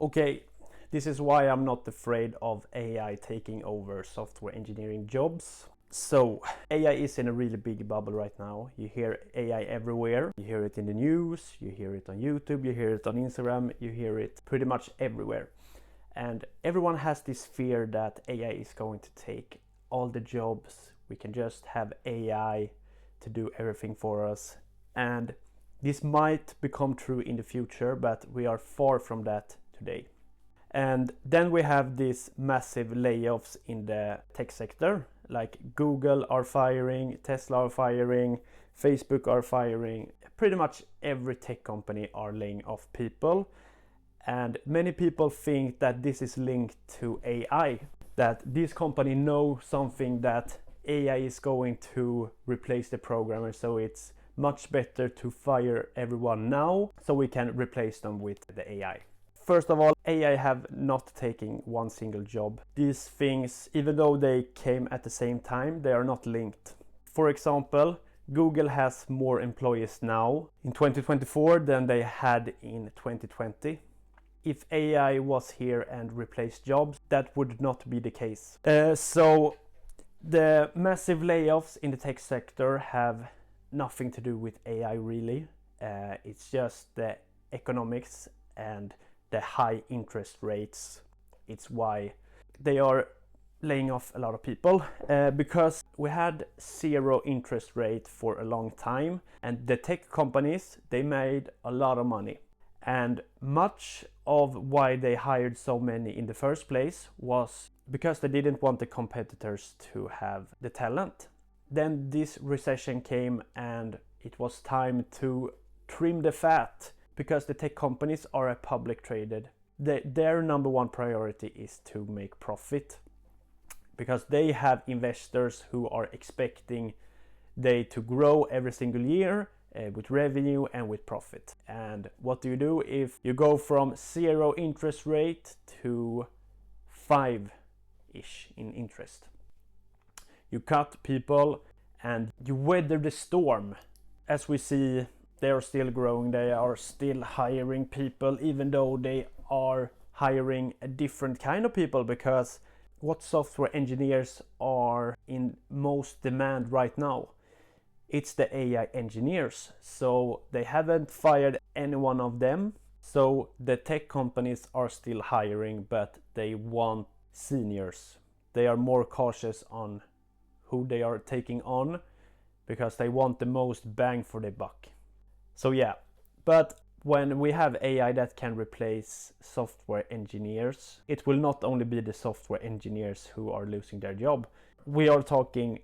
Okay, this is why I'm not afraid of AI taking over software engineering jobs. So, AI is in a really big bubble right now. You hear AI everywhere. You hear it in the news, you hear it on YouTube, you hear it on Instagram, you hear it pretty much everywhere. And everyone has this fear that AI is going to take all the jobs. We can just have AI to do everything for us. And this might become true in the future, but we are far from that today. And then we have these massive layoffs in the tech sector, like Google are firing, Tesla are firing, Facebook are firing. Pretty much every tech company are laying off people. And many people think that this is linked to AI, that this company know something that AI is going to replace the programmer, so it's much better to fire everyone now so we can replace them with the AI. First of all, AI have not taken one single job. These things, even though they came at the same time, they are not linked. For example, Google has more employees now in 2024 than they had in 2020. If AI was here and replaced jobs, that would not be the case. So the massive layoffs in the tech sector have nothing to do with AI really. It's just the economics and the high interest rates. It's why they are laying off a lot of people, because we had zero interest rate for a long time, and the tech companies, they made a lot of money. And much of why they hired so many in the first place was because they didn't want the competitors to have the talent. Then this recession came and it was time to trim the fat, because the tech companies are a public traded. Their number one priority is to make profit, because they have investors who are expecting they to grow every single year with revenue and with profit. And what do you do if you go from 0 interest rate to 5-ish in interest? You cut people and you weather the storm. As we see, they are still growing, they are still hiring people, even though they are hiring a different kind of people, because what software engineers are in most demand right now? It's the AI engineers. So they haven't fired any one of them. So the tech companies are still hiring, but they want seniors. They are more cautious on who they are taking on, because they want the most bang for their buck. So yeah, but when we have AI that can replace software engineers, it will not only be the software engineers who are losing their job. We are talking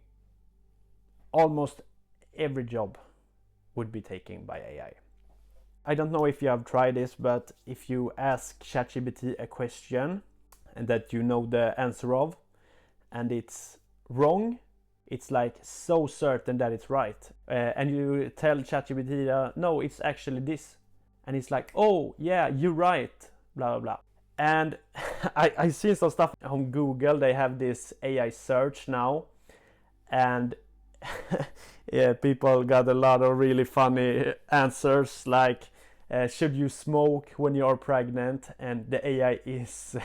almost every job would be taken by AI. I don't know if you have tried this, but if you ask ChatGPT a question and that you know the answer of, and it's wrong, it's like so certain that it's right. And you tell ChatGPT, no, it's actually this. And it's like, oh yeah, you're right, blah, blah, blah. And I see some stuff on Google, they have this AI search now. And yeah, people got a lot of really funny answers, like, should you smoke when you are pregnant? And the AI is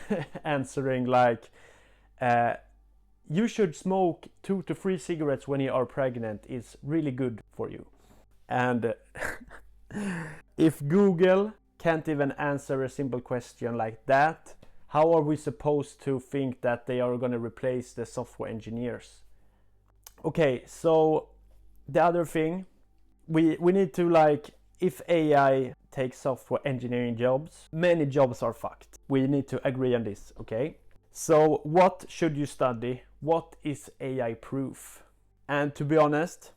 answering like, you should smoke 2 to 3 cigarettes when you are pregnant. It's really good for you. And if Google can't even answer a simple question like that, how are we supposed to think that they are going to replace the software engineers? Okay, so the other thing, we need to, like, if AI takes software engineering jobs, many jobs are fucked. We need to agree on this, okay? So what should you study? What is AI proof? And to be honest,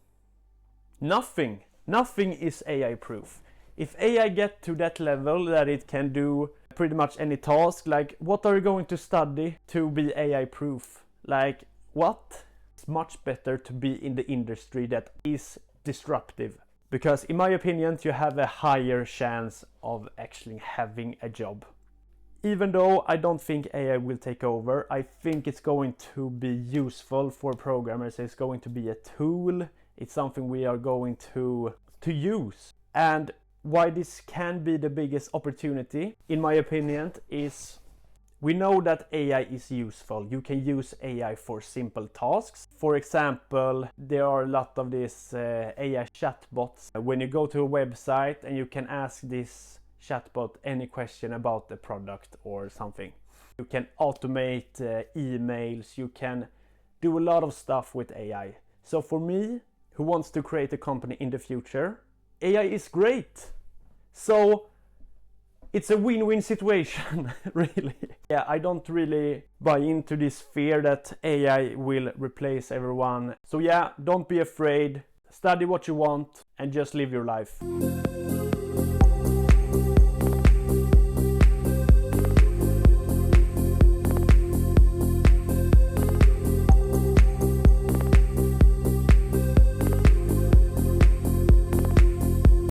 nothing is AI proof. If AI get to that level that it can do pretty much any task, like, what are you going to study to be AI proof? Like, what? It's much better to be in the industry that is disruptive, because in my opinion you have a higher chance of actually having a job. Even though I don't think AI will take over, I think it's going to be useful for programmers. It's going to be a tool. It's something we are going to use. And why this can be the biggest opportunity, in my opinion, is we know that AI is useful. You can use AI for simple tasks. For example, there are a lot of these AI chatbots. When you go to a website and you can ask this chatbot any question about the product or something. You can automate emails, you can do a lot of stuff with AI. So for me, who wants to create a company in the future, AI is great. So it's a win-win situation, really. Yeah, I don't really buy into this fear that AI will replace everyone. So yeah, don't be afraid, study what you want and just live your life.